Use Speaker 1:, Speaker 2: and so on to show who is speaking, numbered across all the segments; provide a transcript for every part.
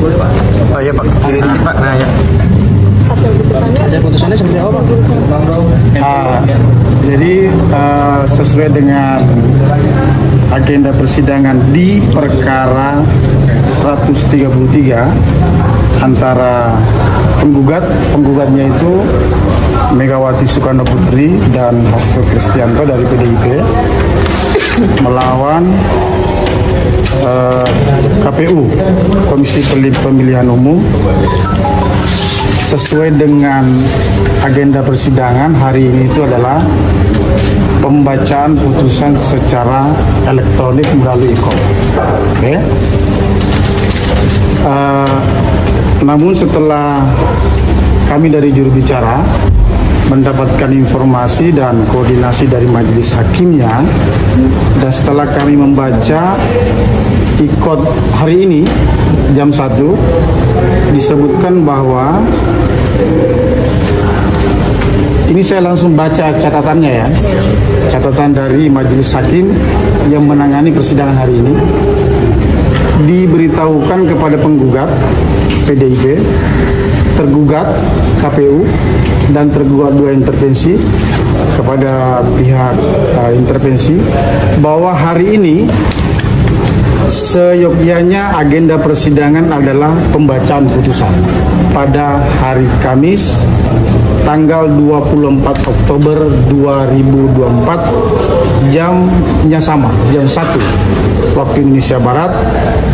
Speaker 1: Oh iya Pak, kiri sedikit Pak. Nah ya.
Speaker 2: Hasil putusannya seperti apa, Pak?
Speaker 3: Jadi sesuai dengan agenda persidangan di perkara 133 antara penggugatnya itu Megawati Soekarno Putri dan Hasto Kristianto dari PDIP melawan KPU, Komisi Pemilihan Umum. Sesuai dengan agenda persidangan hari ini itu adalah pembacaan putusan secara elektronik melalui e-call. Oke. Namun setelah kami dari juru bicara mendapatkan informasi dan koordinasi dari majelis hakimnya, dan setelah kami membaca e-call hari ini jam 1, disebutkan bahwa ini saya langsung baca catatannya ya, catatan dari majelis hakim yang menangani persidangan hari ini. Diberitahukan kepada penggugat PDIP, tergugat KPU, dan tergugat 2 intervensi kepada pihak intervensi bahwa hari ini seyogyanya agenda persidangan adalah pembacaan putusan pada hari Kamis tanggal 24 Oktober 2024 jamnya sama, jam 1 waktu Indonesia Barat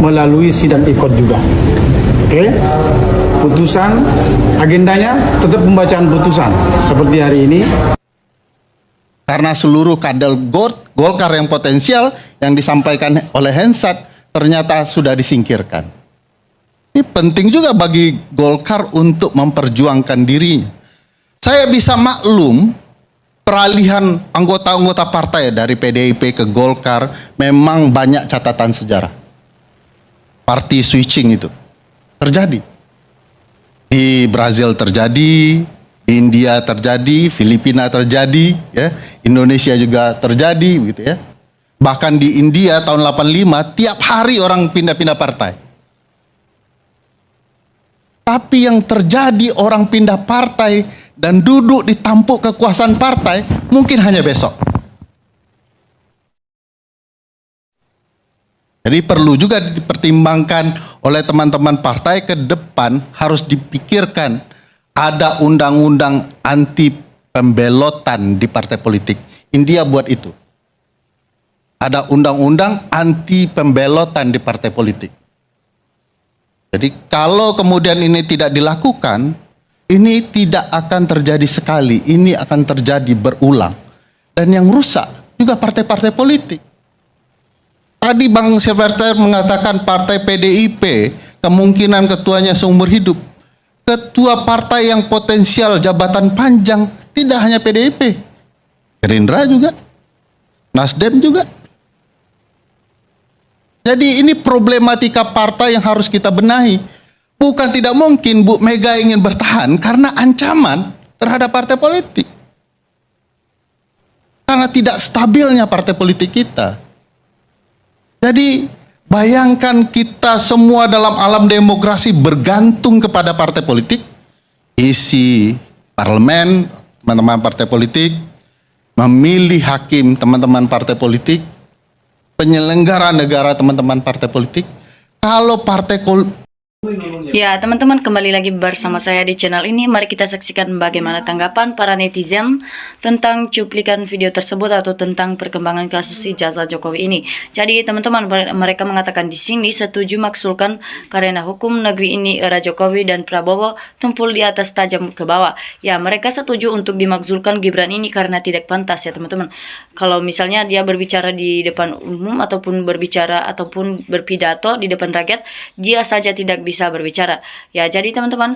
Speaker 3: melalui sidang e-court juga. Oke. Putusan agendanya tetap pembacaan putusan seperti hari ini.
Speaker 4: Karena seluruh kader Golkar yang potensial yang disampaikan oleh Hensat ternyata sudah disingkirkan. Ini penting juga bagi Golkar untuk memperjuangkan dirinya. Saya bisa maklum peralihan anggota-anggota partai dari PDIP ke Golkar memang banyak catatan sejarah. Party switching itu terjadi. Di Brazil terjadi, di India terjadi, Filipina terjadi, ya, Indonesia juga terjadi, gitu ya. Bahkan di India tahun 85 tiap hari orang pindah-pindah partai. Tapi yang terjadi orang pindah partai dan duduk di tampuk kekuasaan partai mungkin hanya besok. Jadi perlu juga dipertimbangkan oleh teman-teman partai ke depan, harus dipikirkan ada undang-undang anti pembelotan di partai politik. India buat itu. Ada undang-undang anti pembelotan di partai politik. Jadi kalau kemudian ini tidak dilakukan, ini tidak akan terjadi sekali, ini akan terjadi berulang. Dan yang rusak juga partai-partai politik. Tadi Bang Syafruddin mengatakan partai PDIP kemungkinan ketuanya seumur hidup. Ketua partai yang potensial jabatan panjang tidak hanya PDIP, Gerindra juga, Nasdem juga. Jadi ini problematika partai yang harus kita benahi. Bukan tidak mungkin Bu Mega ingin bertahan karena ancaman terhadap partai politik. Karena tidak stabilnya partai politik kita. Jadi bayangkan kita semua dalam alam demokrasi bergantung kepada partai politik, isi parlemen, teman-teman partai politik, memilih hakim teman-teman partai politik, penyelenggara negara teman-teman partai politik. Kalau partai
Speaker 5: Ya, teman-teman, kembali lagi bersama saya di channel ini. Mari kita saksikan bagaimana tanggapan para netizen tentang cuplikan video tersebut atau tentang perkembangan kasus ijazah Jokowi ini. Jadi, teman-teman, mereka mengatakan di sini setuju maksulkan karena hukum negeri ini era Jokowi dan Prabowo tumpul di atas tajam ke bawah. Ya, mereka setuju untuk dimakzulkan Gibran ini karena tidak pantas ya, teman-teman. Kalau misalnya dia berbicara di depan umum ataupun berbicara ataupun berpidato di depan rakyat, dia saja tidak bisa berbicara. Ya, jadi teman-teman,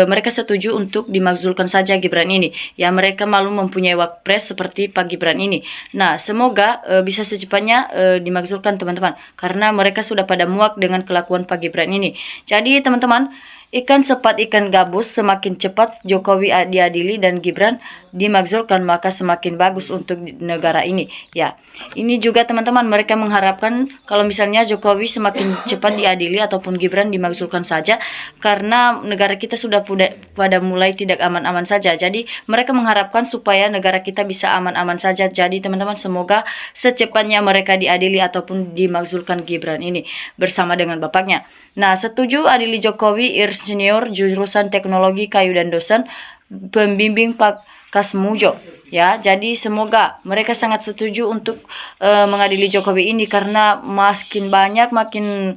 Speaker 5: mereka setuju untuk dimakzulkan saja Gibran ini. Ya, mereka malu mempunyai wapres seperti Pak Gibran ini. Nah, semoga bisa secepatnya dimakzulkan teman-teman, karena mereka sudah pada muak dengan kelakuan Pak Gibran ini. Jadi teman-teman, Ikan cepat ikan gabus, semakin cepat Jokowi diadili dan Gibran dimakzulkan maka semakin bagus untuk negara ini. Ya, ini juga teman-teman mereka mengharapkan kalau misalnya Jokowi semakin cepat diadili ataupun Gibran dimakzulkan saja karena negara kita sudah pada mulai tidak aman-aman saja. Jadi mereka mengharapkan supaya negara kita bisa aman-aman saja. Jadi teman-teman semoga secepatnya mereka diadili ataupun dimakzulkan Gibran ini bersama dengan bapaknya. Nah, setuju adili Jokowi Insinyur jurusan Teknologi Kayu dan dosen pembimbing Pak Kasmujo. Ya, jadi semoga mereka sangat setuju untuk mengadili Jokowi ini karena makin banyak makin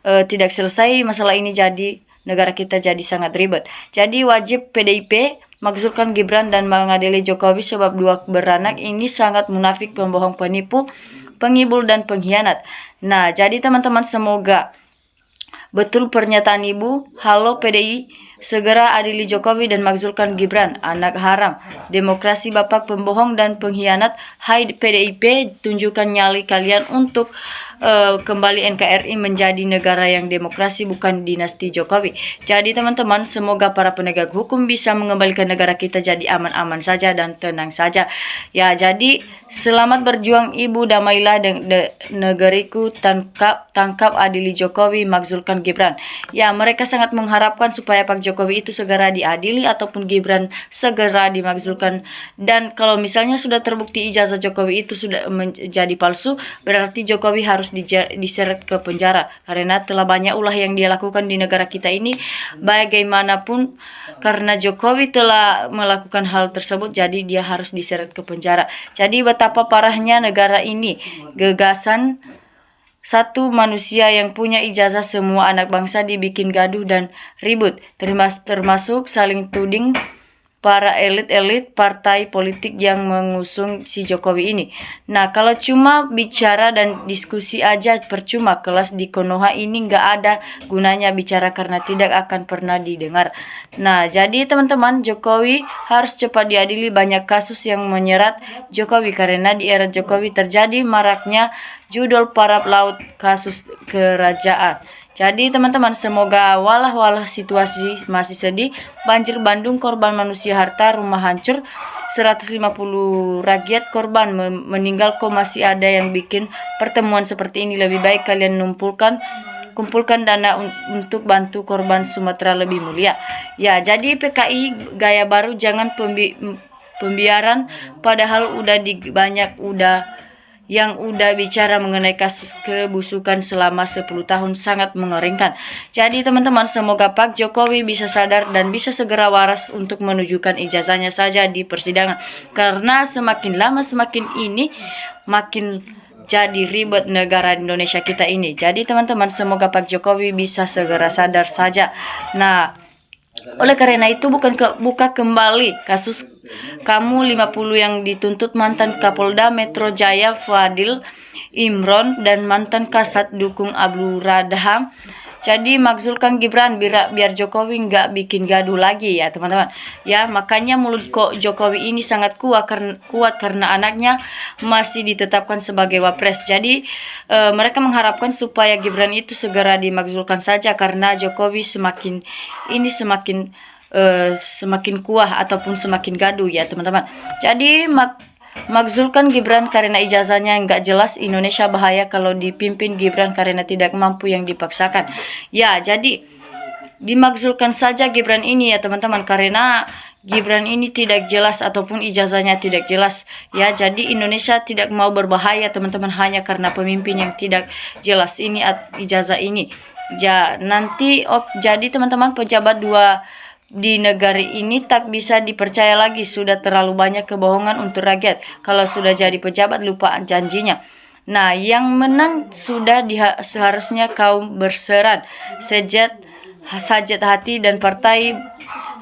Speaker 5: tidak selesai masalah ini, jadi negara kita jadi sangat ribet. Jadi wajib PDIP makzulkan Gibran dan mengadili Jokowi sebab dua beranak ini sangat munafik, pembohong, penipu, penghibur dan pengkhianat. Nah, jadi teman-teman semoga betul pernyataan Ibu. Halo PDI, segera adili Jokowi dan makzulkan Gibran, anak haram, demokrasi bapak pembohong dan pengkhianat. Hai PDIP, tunjukkan nyali kalian untuk kembali NKRI menjadi negara yang demokrasi bukan dinasti Jokowi. Jadi teman-teman semoga para penegak hukum bisa mengembalikan negara kita jadi aman-aman saja dan tenang saja. Ya, jadi selamat berjuang Ibu, damailah negeriku, tangkap adili Jokowi, makzulkan Gibran. Ya, mereka sangat mengharapkan supaya Pak Jokowi itu segera diadili ataupun Gibran segera dimakzulkan. Dan kalau misalnya sudah terbukti ijazah Jokowi itu sudah menjadi palsu, berarti Jokowi harus diseret ke penjara karena telah banyak ulah yang dia lakukan di negara kita ini. Bagaimanapun karena Jokowi telah melakukan hal tersebut, jadi dia harus diseret ke penjara. Jadi betapa parahnya negara ini, gagasan satu manusia yang punya ijazah, semua anak bangsa dibikin gaduh dan ribut, termasuk saling tuding para elit-elit partai politik yang mengusung si Jokowi ini. Nah, kalau cuma bicara dan diskusi aja percuma, kelas di Konoha ini nggak ada gunanya bicara karena tidak akan pernah didengar. Nah, jadi teman-teman Jokowi harus cepat diadili. Banyak kasus yang menyerat Jokowi karena di era Jokowi terjadi maraknya judul para pelaut kasus kerajaan. Jadi teman-teman semoga walah situasi masih sedih. Banjir Bandung, korban manusia, harta rumah hancur, 150 rakyat korban meninggal. Kok masih ada yang bikin pertemuan seperti ini? Lebih baik kalian kumpulkan dana untuk bantu korban Sumatera lebih mulia. Ya, jadi PKI gaya baru, jangan pembiaran padahal banyak yang udah bicara mengenai kasus kebusukan selama 10 tahun, sangat mengerikan. Jadi teman-teman semoga Pak Jokowi bisa sadar dan bisa segera waras untuk menunjukkan ijazahnya saja di persidangan, karena semakin lama semakin jadi ribet negara Indonesia kita ini. Jadi teman-teman semoga Pak Jokowi bisa segera sadar saja. Nah, oleh karena itu buka kembali kasus kamu 50 yang dituntut mantan Kapolda Metro Jaya Fadil Imron dan mantan Kasat Dukung Abdul Radham. Jadi makzulkan Gibran biar Jokowi nggak bikin gaduh lagi ya teman-teman. Ya, makanya mulut kok Jokowi ini sangat kuat karena anaknya masih ditetapkan sebagai wapres. Jadi mereka mengharapkan supaya Gibran itu segera dimakzulkan saja karena Jokowi semakin kuat ataupun semakin gaduh ya teman-teman. Jadi makzulkan Gibran karena ijazahnya nggak jelas. Indonesia bahaya kalau dipimpin Gibran karena tidak mampu yang dipaksakan. Ya, jadi dimakzulkan saja Gibran ini ya teman-teman karena Gibran ini tidak jelas ataupun ijazahnya tidak jelas. Ya, jadi Indonesia tidak mau berbahaya teman-teman hanya karena pemimpin yang tidak jelas ini ijazah ini. Ya, nanti jadi teman-teman pejabat di negara ini tak bisa dipercaya lagi. Sudah terlalu banyak kebohongan untuk rakyat. Kalau sudah jadi pejabat lupa janjinya. Nah, yang menang sudah seharusnya kaum berseran sajat hati dan partai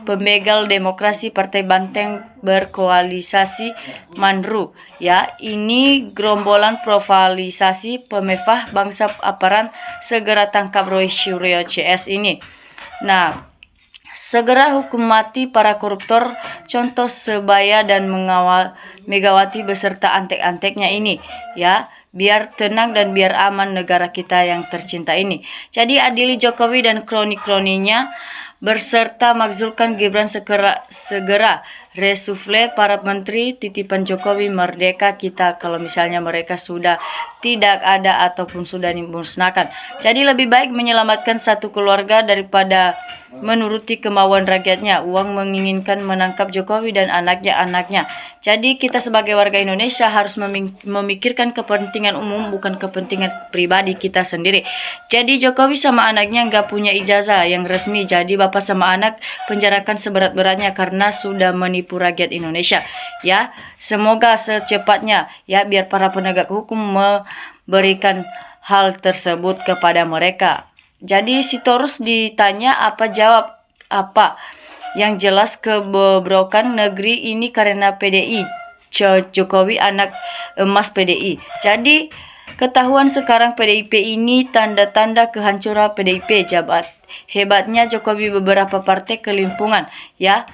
Speaker 5: pembegal demokrasi, partai banteng berkoalisasi Mandru. Ya, ini gerombolan provalisasi pemefah bangsa aparan, segera tangkap Roy Suryo CS ini. Nah, segera hukum mati para koruptor, contoh Sebaya dan Megawati beserta antek-anteknya ini ya, biar tenang dan biar aman negara kita yang tercinta ini. Jadi adili Jokowi dan kroni-kroninya, berserta makzulkan Gibran segera reshuffle para menteri titipan Jokowi merdeka kita kalau misalnya mereka sudah tidak ada ataupun sudah dimusnahkan. Jadi lebih baik menyelamatkan satu keluarga daripada menuruti kemauan rakyatnya. Uang menginginkan menangkap Jokowi dan anaknya. Jadi kita sebagai warga Indonesia harus memikirkan kepentingan umum bukan kepentingan pribadi kita sendiri. Jadi Jokowi sama anaknya nggak punya ijazah yang resmi. Jadi bapak sama anak penjarakan seberat-beratnya karena sudah menipu rakyat Indonesia. Ya, semoga secepatnya ya biar para penegak hukum memberikan hal tersebut kepada mereka. Jadi Sitorus ditanya apa jawab apa. Yang jelas kebobrokan negeri ini karena PDI. Jokowi anak emas PDI. Jadi ketahuan sekarang PDIP ini tanda-tanda kehancuran PDIP. Hebatnya Jokowi beberapa partai kelimpungan ya.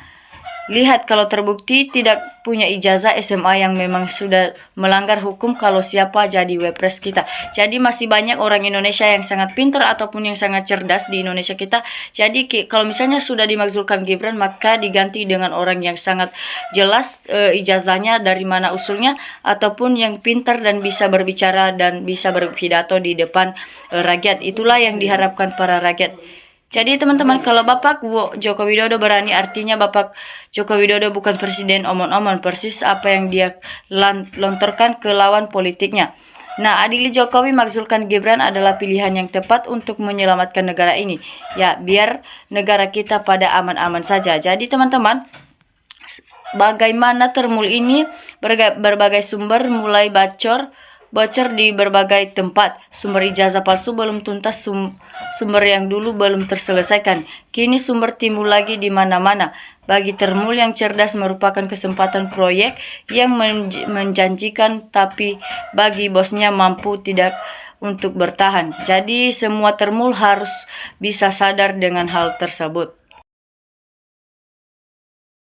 Speaker 5: Lihat kalau terbukti tidak punya ijazah SMA yang memang sudah melanggar hukum kalau siapa jadi wapres kita. Jadi masih banyak orang Indonesia yang sangat pintar ataupun yang sangat cerdas di Indonesia kita. Jadi kalau misalnya sudah dimakzulkan Gibran maka diganti dengan orang yang sangat jelas ijazahnya dari mana usulnya ataupun yang pintar dan bisa berbicara dan bisa berpidato di depan rakyat. Itulah yang diharapkan para rakyat. Jadi teman-teman kalau Bapak Joko Widodo berani artinya Bapak Joko Widodo bukan presiden omon-omon persis apa yang dia lontarkan ke lawan politiknya. Nah, adili Jokowi makzulkan Gibran adalah pilihan yang tepat untuk menyelamatkan negara ini. Ya, biar negara kita pada aman-aman saja. Jadi teman-teman, bagaimana termul ini berbagai sumber mulai bocor di berbagai tempat. Sumber ijazah palsu belum tuntas, sumber yang dulu belum terselesaikan. Kini sumber timbul lagi di mana-mana. Bagi termul yang cerdas merupakan kesempatan proyek yang menjanjikan, tapi bagi bosnya mampu tidak untuk bertahan. Jadi semua termul harus bisa sadar dengan hal tersebut.